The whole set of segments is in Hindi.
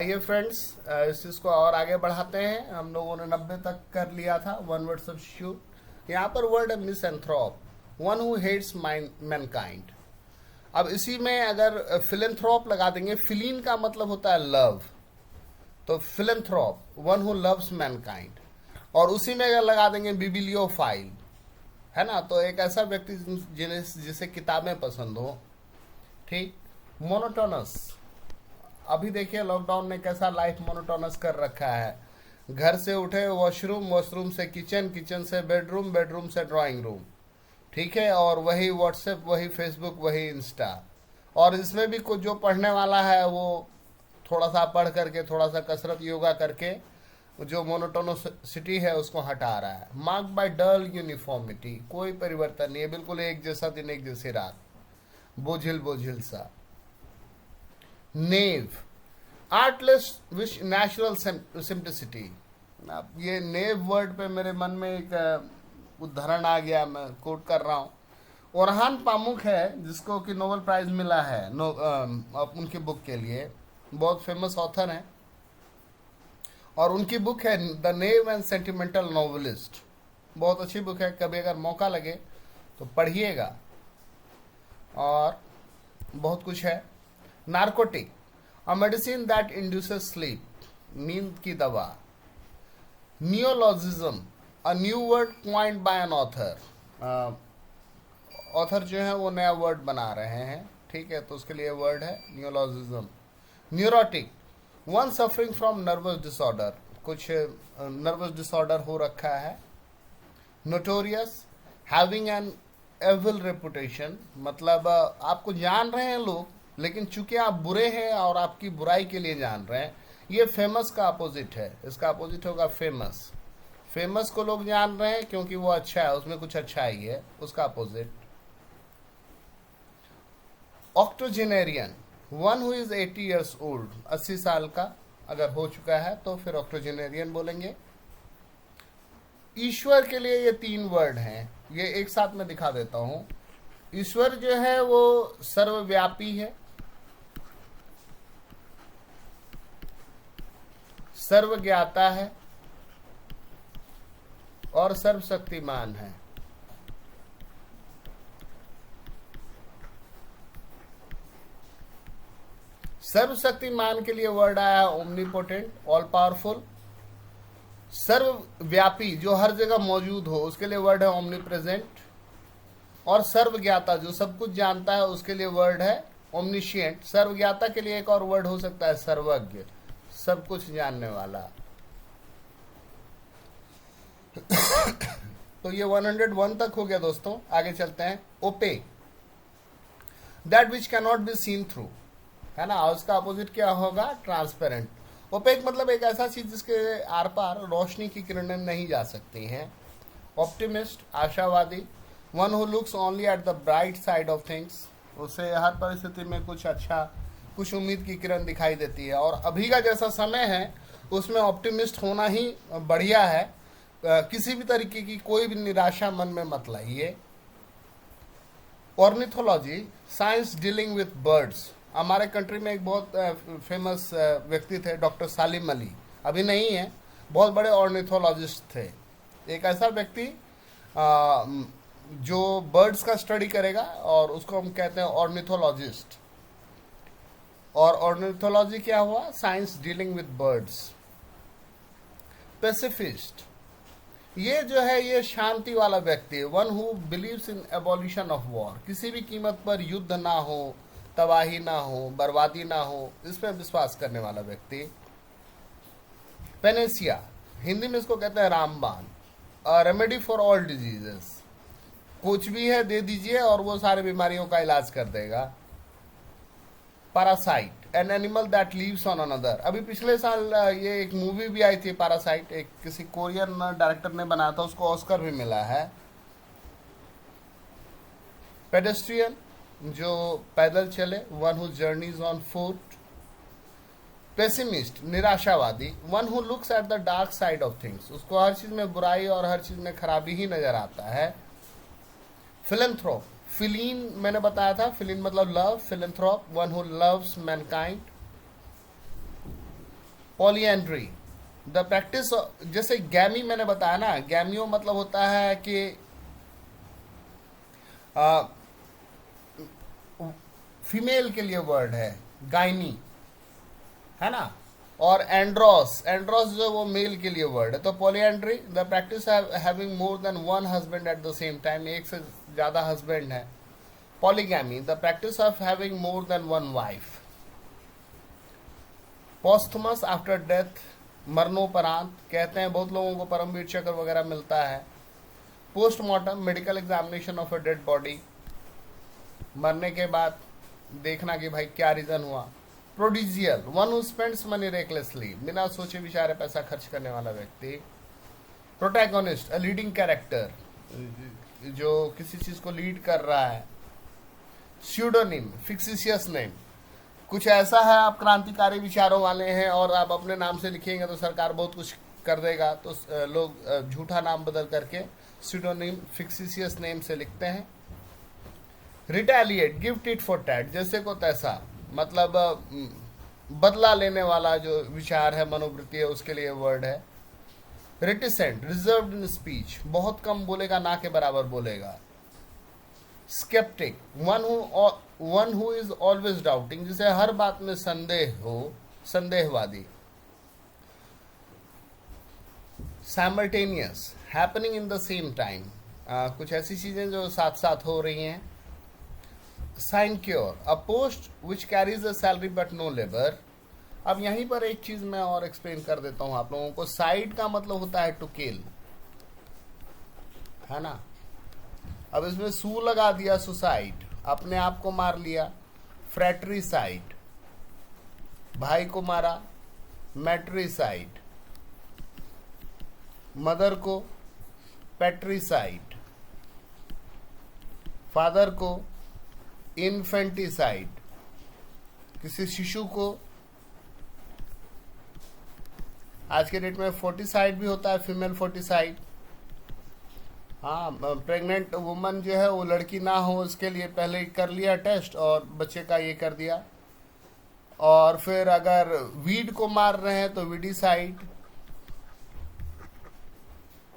आइए फ्रेंड्स, इस चीज को और आगे बढ़ाते हैं। हम लोगों ने 90 तक कर लिया था। One word substitute. यहाँ पर वर्ड है misanthrope, one who hates mankind. अब इसी में अगर फिलेंथ्रोप लगा देंगे, फिलीन का मतलब होता है लव, तो फिलेंथ्रोप वन हु लव्स मैनकाइंड। और उसी में अगर लगा देंगे बिबिलियोफाइल, है ना, तो एक ऐसा व्यक्ति जिसे किताबें पसंद हो। ठीक। मोनोटोनस, अभी देखिए लॉकडाउन ने कैसा लाइफ मोनोटोनस कर रखा है। घर से उठे वॉशरूम, वॉशरूम से किचन, किचन से बेडरूम, बेडरूम से ड्राइंग रूम। ठीक है, और वही व्हाट्सएप, वही फेसबुक, वही इंस्टा। और इसमें भी कुछ जो पढ़ने वाला है वो थोड़ा सा पढ़ करके, थोड़ा सा कसरत योगा करके जो मोनोटोनसिटी है उसको हटा रहा है। मार्क बाय डल यूनिफॉर्मिटी, कोई परिवर्तन नहीं है, बिल्कुल एक जैसा दिन एक जैसी रात, बोझिल बोझिल सा। नेव, आर्टलेस विच नेचुरल सिंप्लिसिटी। अब ये नेव वर्ड पे मेरे मन में एक उदाहरण आ गया, मैं कोट कर रहा हूँ। ओरहान पामुक है, जिसको कि नोबेल प्राइज मिला है उनकी बुक के लिए, बहुत फेमस ऑथर हैं। और उनकी बुक है the naive and sentimental novelist. बहुत अच्छी बुक है, कभी अगर मौका लगे तो पढ़िएगा। और बहुत कुछ है। Narcotic, a medicine that induces sleep, नींद की दवा। Neologism, a new word coined by an author. Author जो है वो नया वर्ड बना रहे हैं, ठीक है, तो उसके लिए वर्ड है neologism. Neurotic, one suffering from nervous disorder, कुछ नर्वस डिसऑर्डर हो रखा है। Notorious, having an evil reputation, मतलब आपको जान रहे हैं लोग, लेकिन चूंकि आप बुरे हैं और आपकी बुराई के लिए जान रहे हैं। ये फेमस का अपोजिट है, इसका अपोजिट होगा फेमस। फेमस को लोग जान रहे हैं क्योंकि वो अच्छा है, उसमें कुछ अच्छा ही है, उसका opposite. Octogenarian, one who is 80 years old, 80 साल का अगर हो चुका है तो फिर ऑक्टोजेनेरियन बोलेंगे। ईश्वर के लिए ये 3 वर्ड हैं, ये एक साथ में दिखा देता हूं। ईश्वर जो है वो सर्वव्यापी है, सर्वज्ञाता है और सर्वशक्तिमान है। सर्वशक्तिमान के लिए वर्ड आया ओमनीपोटेंट, ऑल पावरफुल। सर्वव्यापी, जो हर जगह मौजूद हो, उसके लिए वर्ड है ओमनी प्रेजेंट। और सर्वज्ञाता, जो सब कुछ जानता है, उसके लिए वर्ड है ओमनिशिएंट। सर्वज्ञाता के लिए एक और वर्ड हो सकता है सर्वज्ञ, सब कुछ जानने वाला। तो ये 101 तक हो गया दोस्तों। आगे चलते हैं। Opaque, that which can not be seen through, है ना, उसका अपोजिट क्या होगा? ट्रांसपेरेंट। ओपेक मतलब एक ऐसा चीज जिसके आर पार रोशनी की किरणें नहीं जा सकती हैं। ऑप्टिमिस्ट, आशावादी, one who looks only at the bright side of things, उसे हर परिस्थिति में कुछ अच्छा, कुछ उम्मीद की किरण दिखाई देती है। और अभी का जैसा समय है उसमें ऑप्टिमिस्ट होना ही बढ़िया है। किसी भी तरीके की कोई भी निराशा मन में मत लाइए। Ornithology, science dealing with birds. हमारे कंट्री में एक बहुत फेमस व्यक्ति थे, डॉक्टर सालिम अली, अभी नहीं है, बहुत बड़े ऑर्निथोलॉजिस्ट थे। एक ऐसा व्यक्ति जो बर्ड्स का स्टडी करेगा, और उसको हम कहते हैं ऑर्निथोलॉजिस्ट। और ऑर्निथोलॉजी क्या हुआ? Science dealing with birds. Pacifist, ये जो है ये शांति वाला व्यक्ति है, one who believes in abolition of war, किसी भी कीमत पर युद्ध ना हो, तबाही ना हो, बर्बादी ना हो, इसमें विश्वास करने वाला व्यक्ति। पेनेसिया, हिंदी में इसको कहते हैं रामबाण, रेमेडी फॉर ऑल डिजीजेस, कुछ भी है दे दीजिए और वो सारे बीमारियों का इलाज कर देगा। Parasite, an animal that leaves on another. अभी पिछले साल ये एक मूवी भी आई थी पैरासाइट, एक किसी कोरियन डायरेक्टर ने बनाया था, उसको ऑस्कर भी मिला है। पेडेस्ट्रियन, जो पैदल चले, one who journeys on foot. Pessimist, निराशावादी, one who looks at the dark side of things, उसको हर चीज में बुराई और हर चीज में खराबी ही नजर आता है। फिलेंथ्रोप, फिलीन मैंने बताया था, फिलीन मतलब लव, philanthrope one who loves mankind. Polyandry the practice, जैसे गैमी मैंने बताया ना, गैमियो मतलब होता है कि फीमेल के लिए वर्ड है, गायनी, है ना। और एंड्रोस, एंड्रोस जो वो मेल के लिए वर्ड है। तो polyandry the practice having more than one husband at the same time, एक से ज्यादा हस्बैंड है। Polygamy the practice of having more than one wife. Posthumous after death, मरणोपरांत, कहते हैं बहुत लोगों को परमवीर चक्र वगैरह मिलता है। Postmortem medical examination of a dead body, मरने के बाद देखना कि भाई क्या रीजन हुआ। Prodigal one who spends money recklessly, बिना सोचे विचारे पैसा खर्च करने वाला व्यक्ति। प्रोटैगोनिस्ट अ लीडिंग कैरेक्टर, जो किसी चीज को लीड कर रहा है। स्यूडोनिम फिक्सिशियस नेम, कुछ ऐसा है आप क्रांतिकारी विचारों वाले हैं और आप अपने नाम से लिखेंगे तो सरकार बहुत कुछ कर देगा, तो लोग झूठा नाम बदल करके स्यूडोनिम फिक्सिशियस नेम से लिखते हैं। Retaliate give tit for tat, जैसे को तैसा, मतलब बदला लेने वाला जो विचार है, मनोवृत्ति है, उसके लिए वर्ड है। रिटिसेंट रिजर्व्ड इन स्पीच, बहुत कम बोलेगा, ना के बराबर बोलेगा। Sceptic one who is always doubting, जिसे हर बात में संदेह हो, संदेहवादी। Simultaneous happening in the same time, कुछ ऐसी चीजें जो साथ साथ हो रही हैं। Sinecure a post which carries a salary but no labour. अब यहीं पर एक चीज मैं और एक्सप्लेन कर देता हूं आप लोगों को। साइड का मतलब होता है टू किल, है ना। अब इसमें सू लगा दिया, सुसाइड, अपने आप को मार लिया। फ्रैट्रिसाइड, भाई को मारा। मैट्रिसाइड, मदर को। पेट्रिसाइड, फादर को। इन्फेंटिसाइड, किसी शिशु को। आज के डेट में फोर्टिसाइड भी होता है, फीमेल फोर्टिसाइड। हाँ, प्रेग्नेंट वुमन जो है वो लड़की ना हो उसके लिए पहले ही कर लिया टेस्ट और बच्चे का ये कर दिया। और फिर अगर वीड को मार रहे हैं तो विडिसाइड,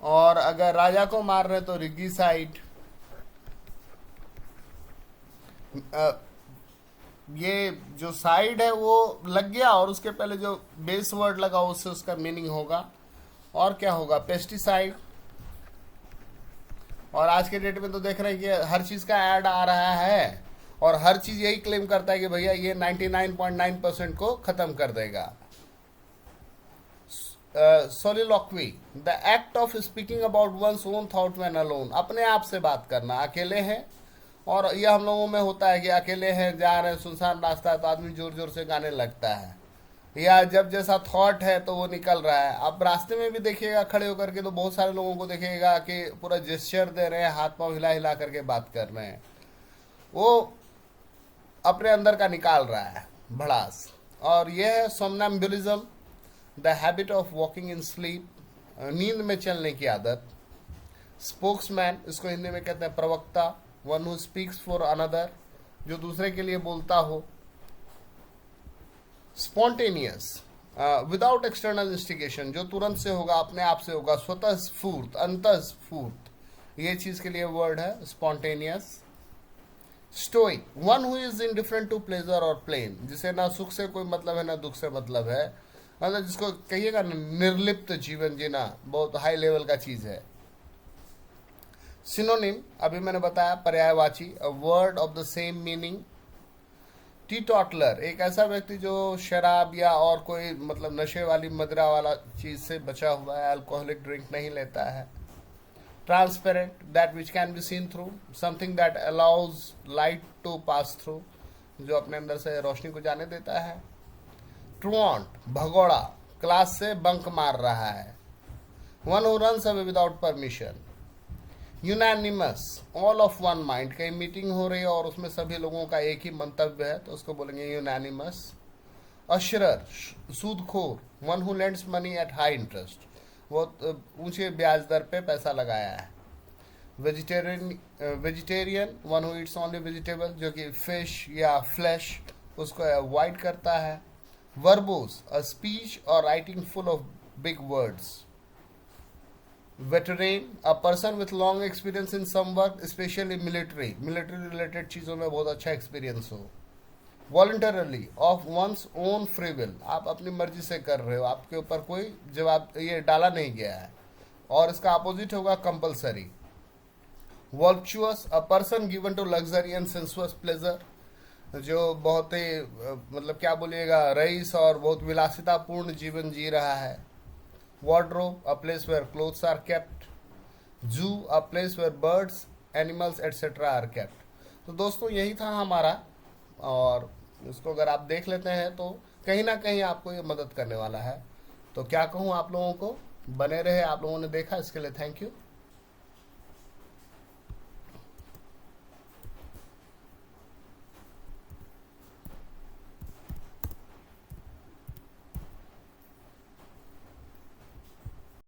और अगर राजा को मार रहे हैं तो रिगिसाइड। ये जो साइड है वो लग गया और उसके पहले जो बेस वर्ड लगा उससे उसका मीनिंग होगा। और क्या होगा? पेस्टिसाइड। और आज के डेट में तो देख रहे हैं कि हर चीज का ऐड आ रहा है और हर चीज यही क्लेम करता है कि भैया ये 99.9% को खत्म कर देगा। Soliloquy the act of speaking about one's own thought when alone, अपने आप से बात करना, अकेले हैं। और यह हम लोगों में होता है कि अकेले हैं, जा रहे हैं, सुनसान रास्ता है तो आदमी जोर जोर से गाने लगता है, या जब जैसा थॉट है तो वो निकल रहा है। आप रास्ते में भी देखिएगा खड़े होकर के तो बहुत सारे लोगों को देखिएगा कि पूरा जेस्चर दे रहे हैं, हाथ पांव हिला हिला करके बात कर रहे हैं, वो अपने अंदर का निकाल रहा है भड़ास। और यह है somnambulism, the habit of walking in sleep, नींद में चलने की आदत। स्पोक्समैन, इसको हिंदी में कहते हैं प्रवक्ता, one who speaks for another, जो दूसरे के लिए बोलता हो। स्पॉन्टेनियस विदाउट एक्सटर्नल इंस्टिगेशन, जो तुरंत से होगा, अपने आप से होगा। स्वतः स्फूर्त, अंतः स्फूर्त, ये चीज के लिए वर्ड है spontaneous. Stoic, one who is indifferent to pleasure और प्लेन, जिसे ना सुख से कोई मतलब है ना दुख से मतलब है, मतलब जिसको कहिएगा निर्लिप्त जीवन जीना, बहुत हाई लेवल का चीज है। सिनोनिम, अभी मैंने बताया पर्यायवाची, a word of the same meaning. Teetotaller, एक ऐसा व्यक्ति जो शराब या और कोई मतलब नशे वाली मदिरा वाला चीज से बचा हुआ है, अल्कोहलिक ड्रिंक नहीं लेता है। Transparent, that which can be seen through, something that allows light to pass through, जो अपने अंदर से रोशनी को जाने देता है। ट्रुआंट, भगोड़ा, क्लास से बंक मार रहा है। One who runs away without permission. Unanimous, all of one mind, कहीं मीटिंग हो रही है और उसमें सभी लोगों का एक ही मंतव्य है तो उसको बोलेंगे यूनानिमस। अशरर, सूदखोर, one who lends money at high interest, वो ऊंचे ब्याज दर पे पैसा लगाया है। Vegetarian, one who eats only vegetable, जो कि फिश या फ्लैश उसको अवॉइड करता है। Verbose, a speech or writing full of big words. Veteran, a person with long experience in some work, especially military related चीज़ों में बहुत अच्छा experience हो. Voluntarily, of one's own free will, आप अपनी मर्जी से कर रहे हो, आपके ऊपर कोई जवाब ये डाला नहीं गया है. और इसका अपोजिट होगा compulsory. Voluptuous, a person given to luxury and sensuous pleasure, जो बहुत ही मतलब क्या बोलिएगा रईस और बहुत विलासितापूर्ण जीवन जी रहा है. Wardrobe, a place where clothes are kept. Zoo, a place where birds, animals etc. are kept. तो दोस्तों यही था हमारा, और इसको अगर आप देख लेते हैं तो कहीं ना कहीं आपको ये मदद करने वाला है. तो क्या कहूँ आप लोगों को, बने रहे. आप लोगों ने देखा, इसके लिए थैंक यू.